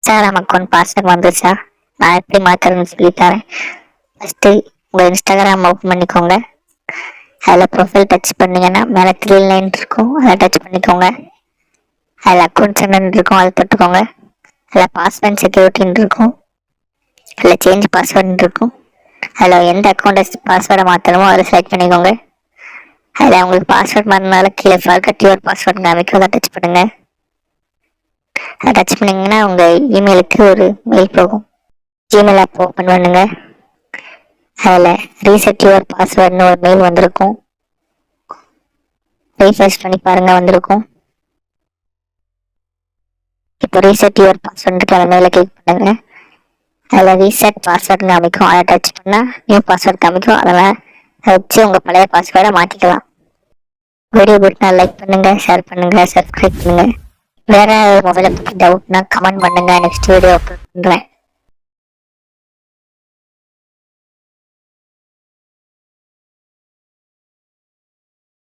Instagram account password வந்துச்சா? நான் எப்படி மாற்றுறதுன்னு சொல்லித்தரேன். ஃபஸ்ட்டு உங்கள் இன்ஸ்டாகிராம் ஓப்பன் பண்ணிக்கோங்க. அதில் ப்ரொஃபைல் டச் பண்ணிங்கன்னா மேலே 3 லைன் இருக்கும், அதை டச் பண்ணிக்கோங்க. அதில் அக்கௌண்ட்ஸ் என்னன்னு இருக்கும், அதை தொட்டுக்கோங்க. அதில் பாஸ்வேர்ட் செக்யூரிட்டின்னு இருக்கும், அதில் சேஞ்ச் பாஸ்வேர்டுன்னு இருக்கும். அதில் எந்த அக்கௌண்ட்டை பாஸ்வேர்டை மாற்றணுமோ அதை செலக்ட் பண்ணிக்கோங்க. அதில் உங்களுக்கு பாஸ்வேர்ட் மாறினால கீழே ஃபர்கட் யுவர் பாஸ்வேர்டு காமிக்கும், அதை டச் பண்ணுங்கள். அதை டச் பண்ணிங்கன்னா உங்கள் இமெயிலுக்கு ஒரு மெயில் போகும். ஜிமெயில் ஆப் ஓப்பன் பண்ணுங்க. அதில் ரீசெட் யுவர் பாஸ்வேர்டுன்னு ஒரு மெயில் வந்திருக்கும். ரீஃப்ரெஷ் பண்ணி பாருங்க, வந்திருக்கும். இப்போ ரீசெட் யுவர் பாஸ்வேர்டுக்கு அந்த மெயிலை கிளிக் பண்ணுங்க. அதில் ரீசெட் பாஸ்வேர்டு காமிக்கும், அதை டச் பண்ணால் நியூ பாஸ்வேர்டு காமிக்கும். அதெல்லாம் வச்சு உங்கள் பழைய பாஸ்வேர்டை மாற்றிக்கலாம். வீடியோ பிடிச்சா லைக் பண்ணுங்க, ஷேர் பண்ணுங்க, சப்ஸ்கிரைப் பண்ணுங்க. வேற மொபைலை பற்றி டவுட்னா கமெண்ட் பண்ணுங்க, நெக்ஸ்ட் வீடியோ அப்லோட் பண்ணுறேன்.